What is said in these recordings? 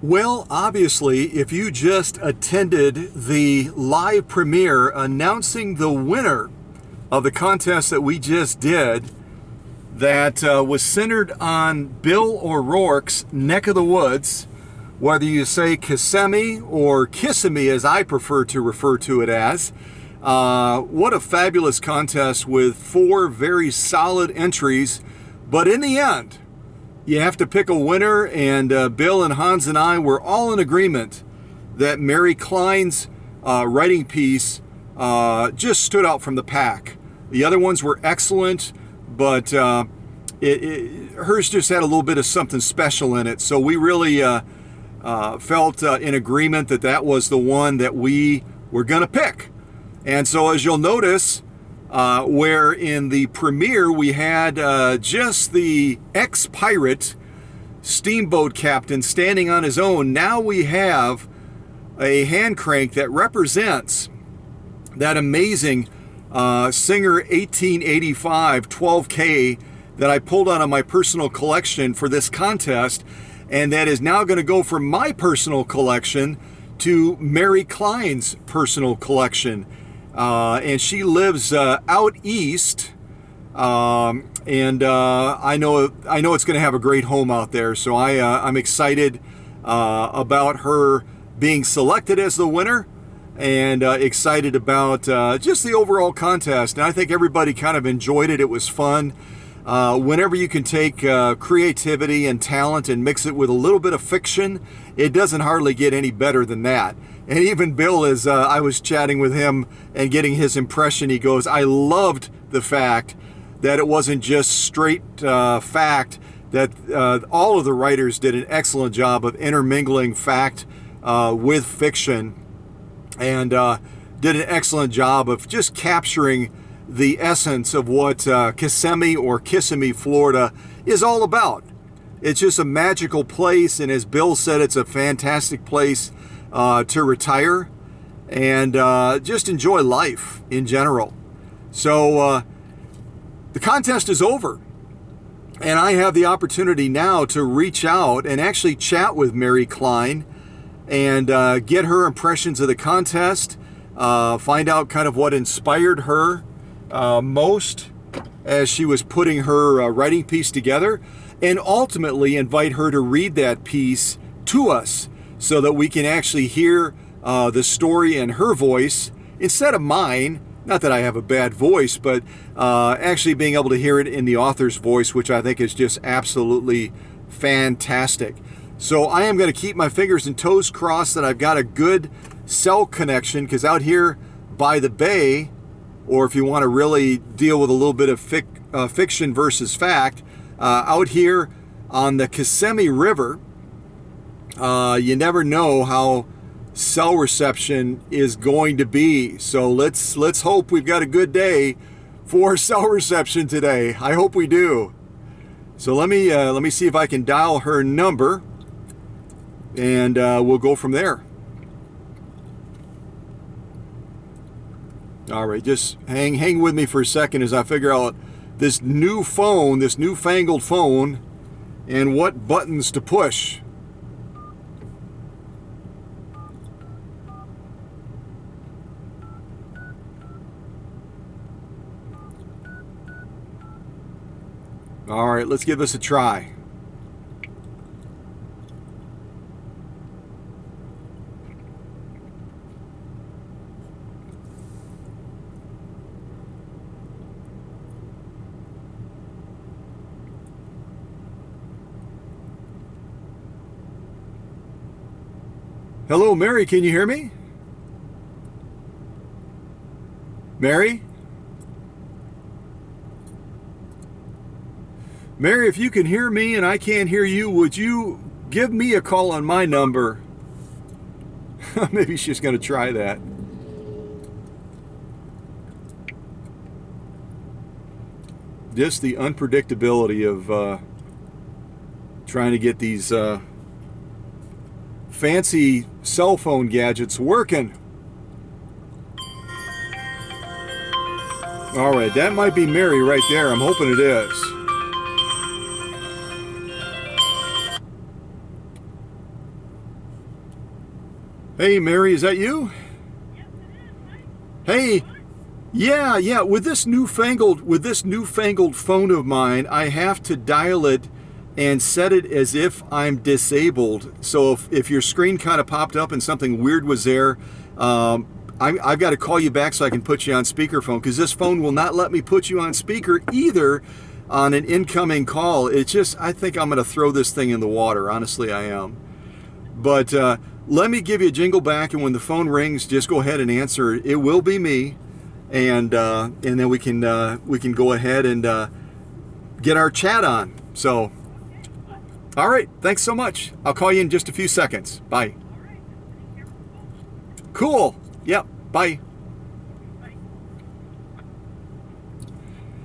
Well, obviously, if you just attended the live premiere announcing the winner of the contest that we just did, that was centered on Bill O'Rourke's neck of the woods, whether you say Kissimmee or Kissimmee as I prefer to refer to it as. What a fabulous contest with 4 very solid entries. But in the end, you have to pick a winner, and Bill and Hans and I were all in agreement that Mary Klein's writing piece just stood out from the pack. The other ones were excellent, but hers just had a little bit of something special in it. So we really felt in agreement that that was the one that we were going to pick. And so as you'll notice, where in the premiere we had just the ex-pirate steamboat captain standing on his own, now we have a hand crank that represents that amazing Singer 1885 12K that I pulled out of my personal collection for this contest, and that is now going to go from my personal collection to Mary Klein's personal collection. And she lives out east, and I know it's going to have a great home out there. So I'm excited about her being selected as the winner, and excited about just the overall contest. And I think everybody kind of enjoyed it. It was fun. Whenever you can take creativity and talent and mix it with a little bit of fiction, it doesn't hardly get any better than that. And even Bill, as I was chatting with him and getting his impression, he goes, I loved the fact that it wasn't just straight fact, that all of the writers did an excellent job of intermingling fact with fiction, and did an excellent job of just capturing the essence of what Kissimmee or Kissimmee, Florida is all about. It's just a magical place, and as Bill said, it's a fantastic place to retire and just enjoy life in general. So the contest is over, and I have the opportunity now to reach out and actually chat with Mary Klein and get her impressions of the contest, find out kind of what inspired her most as she was putting her writing piece together, and ultimately invite her to read that piece to us so that we can actually hear the story in her voice instead of mine. Not that I have a bad voice, but actually being able to hear it in the author's voice, which I think is just absolutely fantastic. So I am going to keep my fingers and toes crossed that I've got a good cell connection, because out here by the bay, or if you want to really deal with a little bit of fiction versus fact, out here on the Kissimmee River, you never know how cell reception is going to be. So let's hope we've got a good day for cell reception today. I hope we do. So let me see if I can dial her number, and we'll go from there. All right, just hang with me for a second as I figure out this new phone, this newfangled phone, and what buttons to push. All right, let's give this a try. Hello, Mary, can you hear me? Mary? Mary, if you can hear me and I can't hear you, would you give me a call on my number? Maybe she's going to try that. Just the unpredictability of trying to get these fancy cell phone gadgets working. All right, that might be Mary right there. I'm hoping it is. Hey, Mary, is that you? Hey, yeah. With this newfangled phone of mine, I have to dial it and set it as if I'm disabled. So if your screen kind of popped up and something weird was there, I've got to call you back so I can put you on speakerphone, because this phone will not let me put you on speaker either on an incoming call. It's just, I think I'm going to throw this thing in the water. Honestly, I am. But let me give you a jingle back, and when the phone rings, just go ahead and answer it. It will be me, and then we can go ahead and get our chat on. So, all right, thanks so much. I'll call you in just a few seconds. Bye. Cool. Yep. Bye.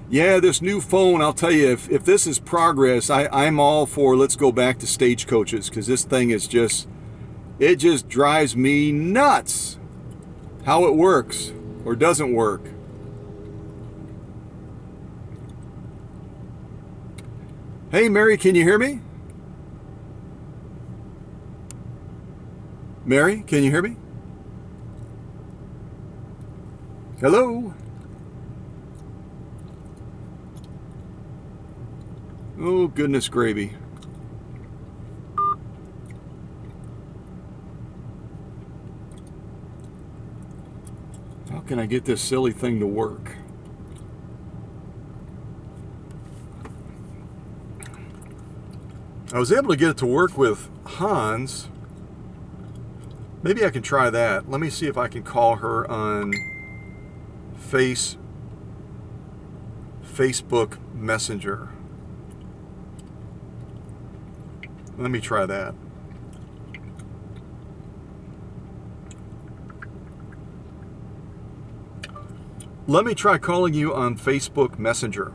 Yeah, this new phone, I'll tell you, if this is progress, I'm all for let's go back to Stagecoaches, because this thing is just, it just drives me nuts how it works or doesn't work. Hey, Mary, can you hear me? Mary, can you hear me? Hello? Oh, goodness gravy. How can I get this silly thing to work? I was able to get it to work with Hans. Maybe I can try that. Let me see if I can call her on Facebook Messenger. Let me try that. Let me try calling you on Facebook Messenger.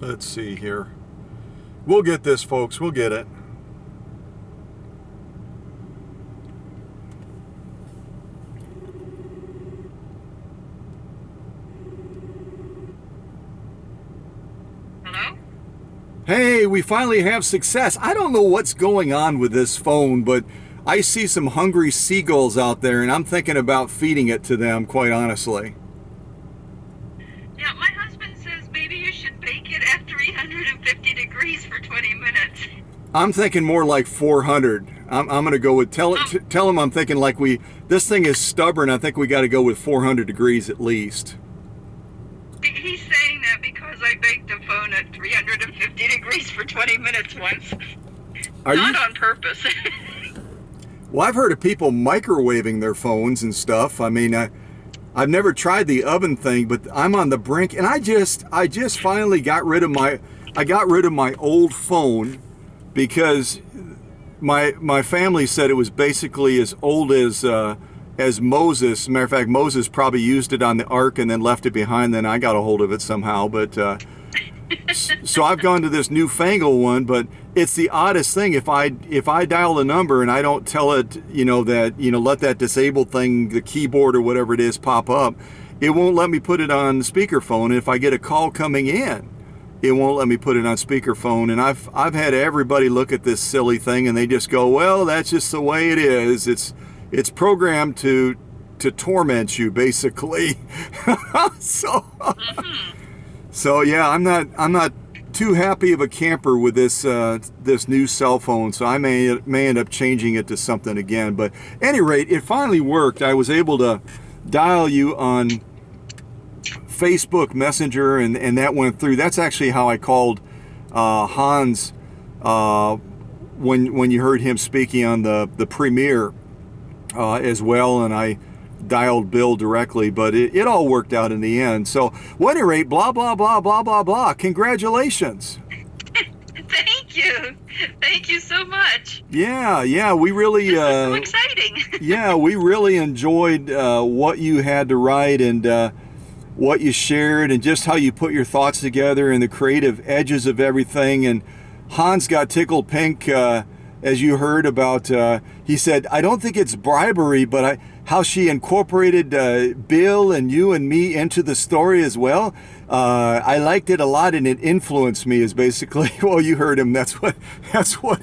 Let's see here. We'll get this, folks. We'll get it. Hello? Hey, we finally have success. I don't know what's going on with this phone, but I see some hungry seagulls out there, and I'm thinking about feeding it to them, quite honestly. Yeah, my husband says maybe you should bake it at 350 degrees for 20 minutes. I'm thinking more like 400. I'm going to go with, tell him I'm thinking like this thing is stubborn. I think we got to go with 400 degrees at least. He's saying that because I baked a phone at 350 degrees for 20 minutes once. Not on purpose. Well, I've heard of people microwaving their phones and stuff. I mean, I've never tried the oven thing, but I'm on the brink, and I just finally got rid of my old phone, because my family said it was basically as old as Moses. Matter of fact, Moses probably used it on the ark and then left it behind. Then I got a hold of it somehow, but so I've gone to this newfangled one. But it's the oddest thing. If I dial a number and I don't tell it, that let that disabled thing, the keyboard or whatever it is, pop up, it won't let me put it on speakerphone. And if I get a call coming in, it won't let me put it on speakerphone. And I've had everybody look at this silly thing and they just go, well, that's just the way it is. It's programmed to torment you, basically. So yeah, I'm not too happy of a camper with this new cell phone. So I may end up changing it to something again. But at any rate, it finally worked. I was able to dial you on Facebook Messenger, and that went through. That's actually how I called Hans when you heard him speaking on the premiere as well, and I dialed Bill directly, but it all worked out in the end. So, at any rate, blah, blah, blah, blah, blah, blah. Congratulations. Thank you so much. Yeah, we really... This is so exciting. Yeah, we really enjoyed what you had to write and what you shared and just how you put your thoughts together and the creative edges of everything. And Hans got tickled pink, as you heard about. He said, "I don't think it's bribery, but how she incorporated Bill and you and me into the story as well. I liked it a lot, and it influenced me." Is basically, well, you heard him. That's what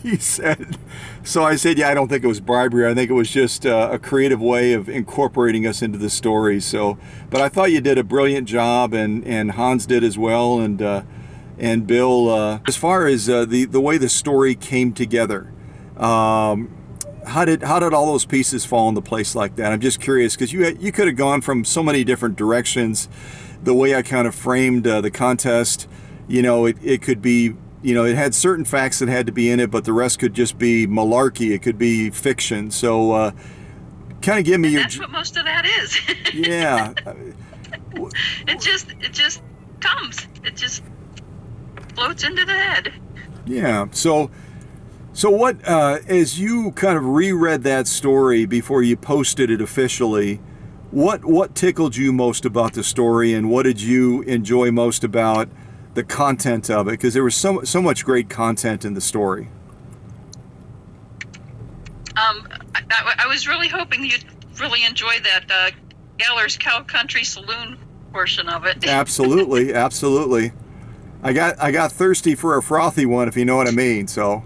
he said. So I said, "Yeah, I don't think it was bribery. I think it was just a creative way of incorporating us into the story." So, but I thought you did a brilliant job, and Hans did as well, and Bill. As far as the way the story came together. How did all those pieces fall into place like that? I'm just curious because you could have gone from so many different directions. The way I kind of framed the contest, it could be, it had certain facts that had to be in it, but the rest could just be malarkey. It could be fiction. So, kind of give me That's what most of that is. Yeah. It just comes. It just floats into the head. Yeah. So what, as you kind of reread that story before you posted it officially, what tickled you most about the story, and what did you enjoy most about the content of it? Because there was so much great content in the story. I was really hoping you'd really enjoy that Geller's Cow Country Saloon portion of it. Absolutely, absolutely. I got thirsty for a frothy one, if you know what I mean. So.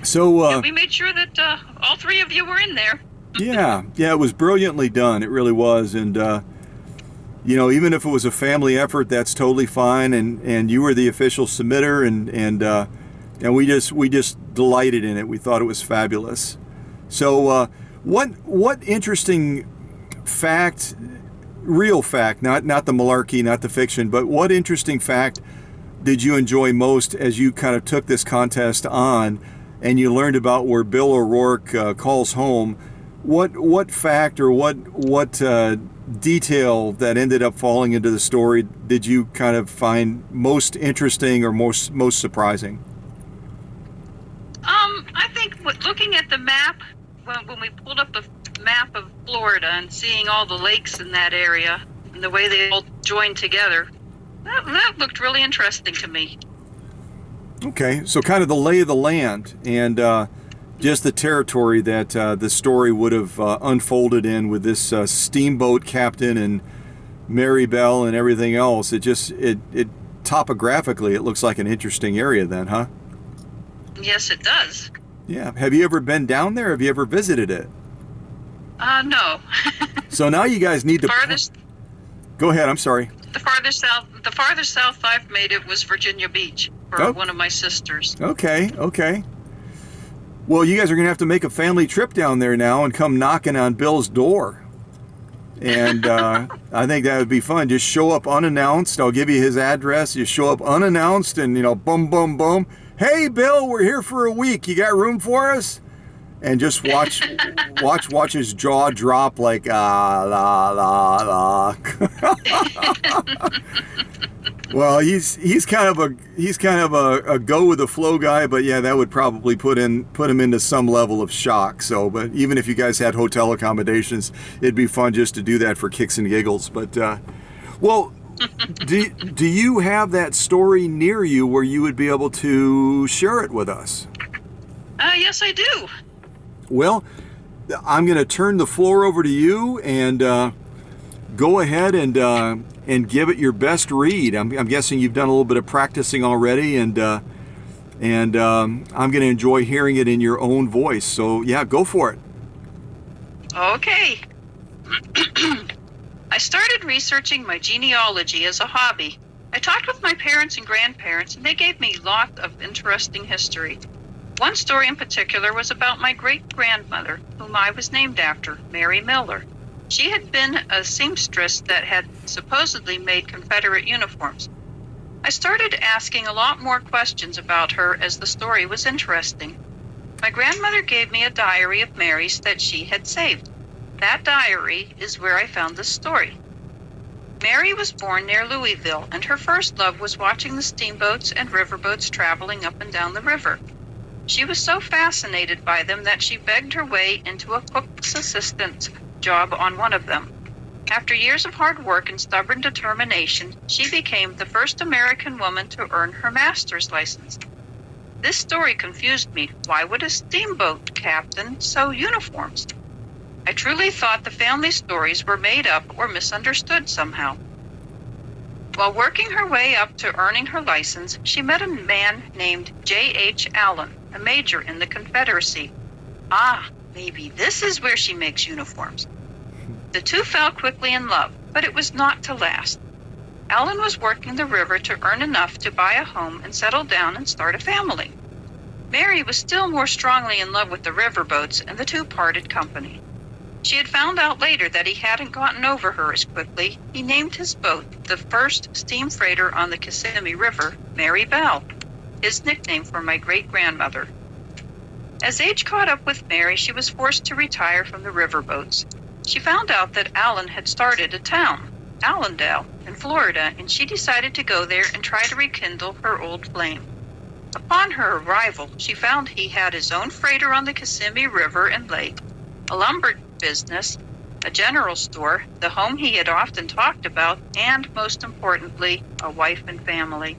So we made sure that all three of you were in there. yeah, it was brilliantly done. It really was, and even if it was a family effort, that's totally fine. And you were the official submitter, and we just delighted in it. We thought it was fabulous. So what interesting fact, real fact, not the malarkey, not the fiction, but what interesting fact did you enjoy most as you kind of took this contest on and you learned about where Bill O'Rourke calls home? What fact or what detail that ended up falling into the story did you kind of find most interesting or most surprising? I think looking at the map, when we pulled up the map of Florida and seeing all the lakes in that area and the way they all joined together, that looked really interesting to me. Okay, so kind of the lay of the land and just the territory that the story would have unfolded in with this steamboat captain and Mary Bell and everything else. It topographically, it looks like an interesting area then, huh? Yes, it does. Yeah. Have you ever been down there? Have you ever visited it? No. So now you guys need to... Farthest... Go ahead, I'm sorry. The farthest south I've made it was Virginia Beach for one of my sisters. Okay. Well, you guys are going to have to make a family trip down there now and come knocking on Bill's door. And I think that would be fun. Just show up unannounced. I'll give you his address. You show up unannounced and, boom, boom, boom. "Hey, Bill, we're here for a week. You got room for us?" And just watch his jaw drop like la la. Well, he's kind of a go with the flow guy, but yeah, that would probably put him into some level of shock. So, but even if you guys had hotel accommodations, it'd be fun just to do that for kicks and giggles. But well, do you have that story near you where you would be able to share it with us? Yes, I do. Well, I'm going to turn the floor over to you and go ahead and give it your best read. I'm guessing you've done a little bit of practicing already, and I'm going to enjoy hearing it in your own voice. So yeah, go for it. Okay. I started researching my genealogy as a hobby. I talked with my parents and grandparents, and they gave me lots of interesting history. One story in particular was about my great-grandmother, whom I was named after, Mary Miller. She had been a seamstress that had supposedly made Confederate uniforms. I started asking a lot more questions about her as the story was interesting. My grandmother gave me a diary of Mary's that she had saved. That diary is where I found this story. Mary was born near Louisville, and her first love was watching the steamboats and riverboats traveling up and down the river. She was so fascinated by them that she begged her way into a cook's assistant job on one of them. After years of hard work and stubborn determination, she became the first American woman to earn her master's license. This story confused me. Why would a steamboat captain sew uniforms? I truly thought the family stories were made up or misunderstood somehow. While working her way up to earning her license, she met a man named J.H. Allen, a major in the Confederacy. Ah, maybe this is where she makes uniforms. The two fell quickly in love, but it was not to last. Allen was working the river to earn enough to buy a home and settle down and start a family. Mary was still more strongly in love with the riverboats, and the two parted company. She had found out later that he hadn't gotten over her as quickly. He named his boat, the first steam freighter on the Kissimmee River, Mary Belle, his nickname for my great-grandmother. As age caught up with Mary, she was forced to retire from the riverboats. She found out that Allen had started a town, Allendale, in Florida, and she decided to go there and try to rekindle her old flame. Upon her arrival, she found he had his own freighter on the Kissimmee River and Lake, a lumber business, a general store, the home he had often talked about, and, most importantly, a wife and family.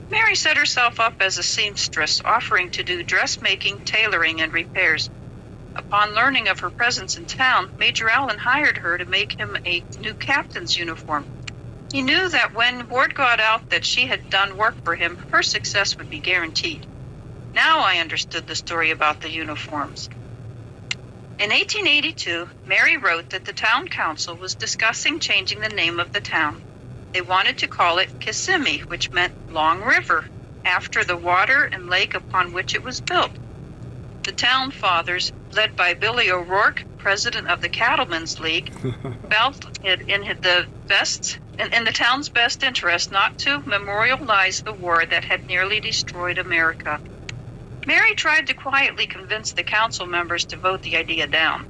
Mary set herself up as a seamstress, offering to do dressmaking, tailoring, and repairs. Upon learning of her presence in town, Major Allen hired her to make him a new captain's uniform. He knew that when word got out that she had done work for him, her success would be guaranteed. Now I understood the story about the uniforms. In 1882, Mary wrote that the town council was discussing changing the name of the town. They wanted to call it Kissimmee, which meant Long River, after the water and lake upon which it was built. The town fathers, led by Billy O'Rourke, president of the Cattlemen's League, felt it in the town's best interest not to memorialize the war that had nearly destroyed America. Mary tried to quietly convince the council members to vote the idea down.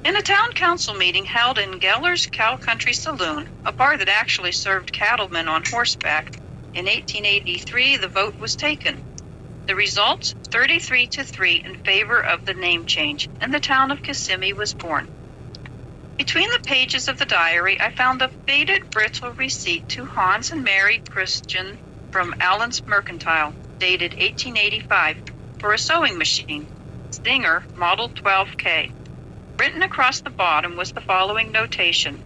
In a town council meeting held in Geller's Cow Country Saloon, a bar that actually served cattlemen on horseback, in 1883 the vote was taken. The results, 33-3 in favor of the name change, and the town of Kissimmee was born. Between the pages of the diary, I found a faded, brittle receipt to Hans and Mary Christian from Allen's Mercantile, dated 1885, for a sewing machine, Stinger Model 12K. Written across the bottom was the following notation: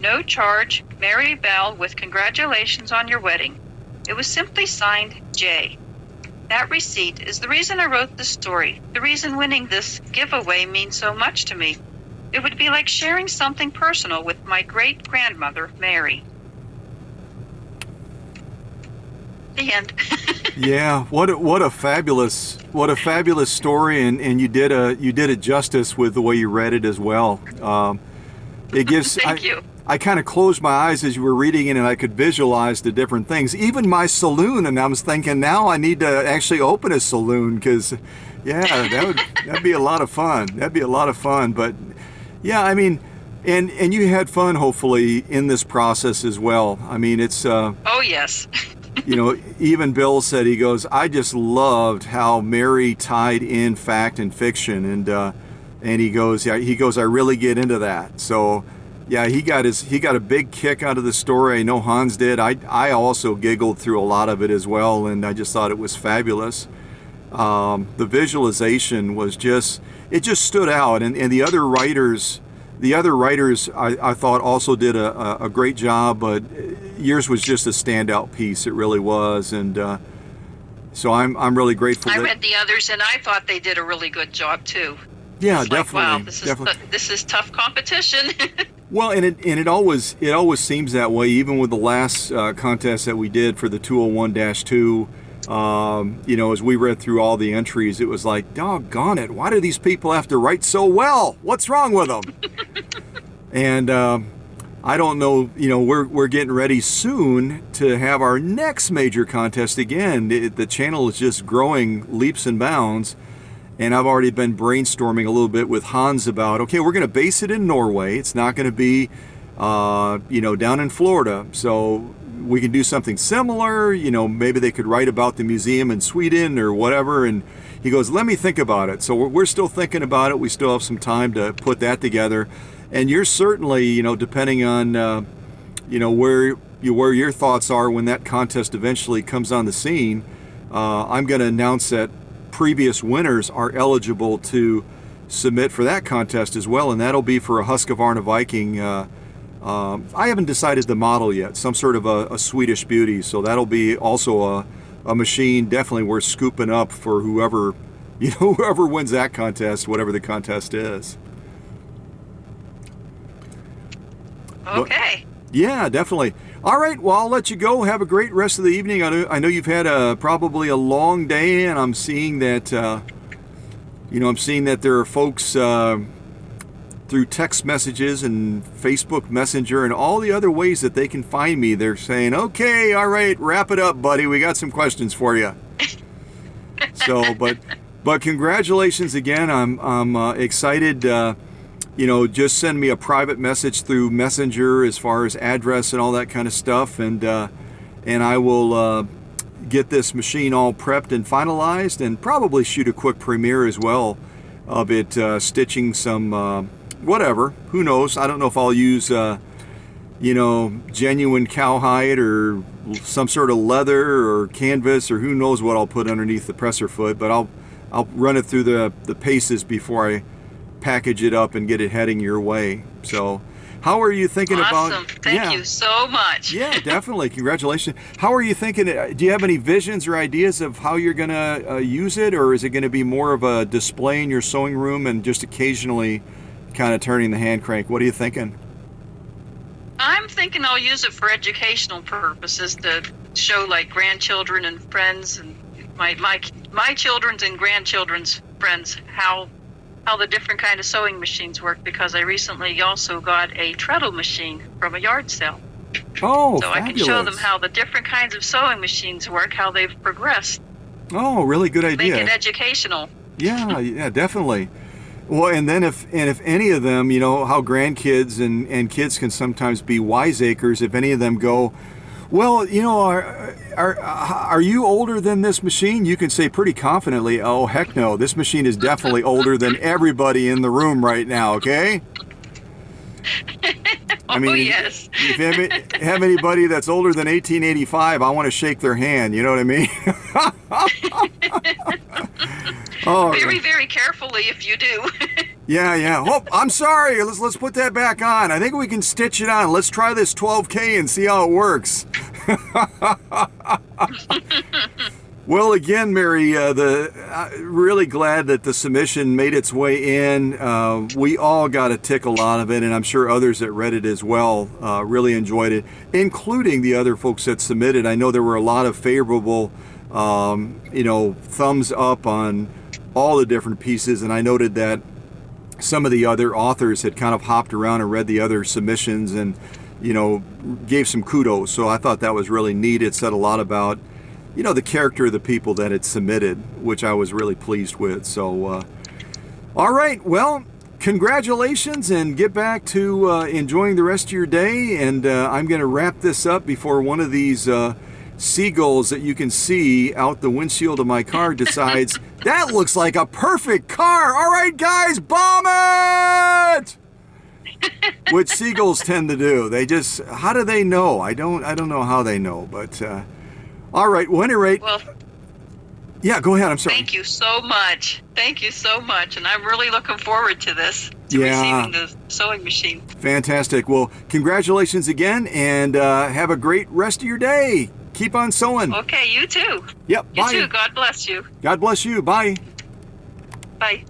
"No charge, Mary Belle, with congratulations on your wedding." It was simply signed J. That receipt is the reason I wrote this story, the reason winning this giveaway means so much to me. It would be like sharing something personal with my great-grandmother, Mary. The end. Yeah, what a fabulous story, and you did it justice with the way you read it as well. It gives. Thank you. I kind of closed my eyes as you were reading it, and I could visualize the different things. Even my saloon, and I was thinking, now I need to actually open a saloon because, yeah, that'd be a lot of fun. That'd be a lot of fun. But yeah, I mean, and you had fun hopefully in this process as well. I mean, it's. Oh yes. You know, even Bill said, he goes, I just loved how Mary tied in fact and fiction, and he goes, I really get into that. So. Yeah, he got a big kick out of the story. I know Hans did. I also giggled through a lot of it as well, and I just thought it was fabulous. The visualization was just stood out, and the other writers I thought also did a great job, but yours was just a standout piece. It really was, and so I'm really grateful. I read the others, and I thought they did a really good job too. Yeah, it's definitely. Like, wow, this is tough competition. Well, and it always seems that way. Even with the last contest that we did for the 201-2, you know, as we read through all the entries, it was like, doggone it, why do these people have to write so well? What's wrong with them? And I don't know. You know, we're getting ready soon to have our next major contest again. The channel is just growing leaps and bounds. And I've already been brainstorming a little bit with Hans about, okay, we're going to base it in Norway. It's not going to be, you know, down in Florida. So we can do something similar. You know, maybe they could write about the museum in Sweden or whatever. And he goes, let me think about it. So we're still thinking about it. We still have some time to put that together. And you're certainly, depending on, where your thoughts are when that contest eventually comes on the scene, I'm going to announce that previous winners are eligible to submit for that contest as well, and that'll be for a Husqvarna Viking. I haven't decided the model yet, some sort of a Swedish beauty, so that'll be also a machine definitely worth scooping up for whoever wins that contest, whatever the contest is. Okay. But, yeah, definitely. All right, well, I'll let you go. Have a great rest of the evening. I know you've had probably a long day, and I'm seeing that there are folks through text messages and Facebook Messenger and all the other ways that they can find me. They're saying, "Okay, all right, wrap it up, buddy. We got some questions for you." So, but congratulations again. I'm excited. Just send me a private message through Messenger as far as address and all that kind of stuff, and I will get this machine all prepped and finalized, and probably shoot a quick premiere as well of it, stitching some whatever. Who knows? I don't know if I'll use genuine cowhide or some sort of leather or canvas, or who knows what I'll put underneath the presser foot, but I'll run it through the paces before I package it up and get it heading your way. So how are you thinking awesome. about... Thank you so much. Yeah, definitely. Congratulations. How are you thinking? Do you have any visions or ideas of how you're going to use it, or is it going to be more of a display in your sewing room and just occasionally kind of turning the hand crank? What are you thinking? I'm thinking I'll use it for educational purposes, to show like grandchildren and friends and my children's and grandchildren's friends how the different kind of sewing machines work, because I recently also got a treadle machine from a yard sale. Oh, so fabulous. I can show them how the different kinds of sewing machines work, how they've progressed. Oh, really good idea. Make it educational. Yeah, definitely. Well, and then if any of them, how grandkids and kids can sometimes be wiseacres, if any of them go, well, are you older than this machine? You can say pretty confidently, oh, heck no, this machine is definitely older than everybody in the room right now, okay? I mean, yes. If you have anybody that's older than 1885, I want to shake their hand, you know what I mean? Oh, very, very carefully if you do. Yeah. Oh, I'm sorry. Let's put that back on. I think we can stitch it on. Let's try this 12K and see how it works. Well, again, Mary, really glad that the submission made its way in. We all got a tickle out of it, and I'm sure others that read it as well really enjoyed it, including the other folks that submitted. I know there were a lot of favorable, thumbs up on all the different pieces, and I noted that some of the other authors had kind of hopped around and read the other submissions and, gave some kudos. So I thought that was really neat. It said a lot about, the character of the people that had submitted, which I was really pleased with. So, all right. Well, congratulations, and get back to enjoying the rest of your day. And I'm going to wrap this up before one of these seagulls that you can see out the windshield of my car decides, that looks like a perfect car. All right, guys, bomb it! Which seagulls tend to do. They just, how do they know? I don't know how they know, but all right. Well, at any rate, yeah, go ahead. I'm sorry. Thank you so much. And I'm really looking forward to this, receiving the sewing machine. Fantastic. Well, congratulations again, and have a great rest of your day. Keep on sewing. Okay, you too. Yep. You bye. too. God bless you. God bless you. Bye. Bye.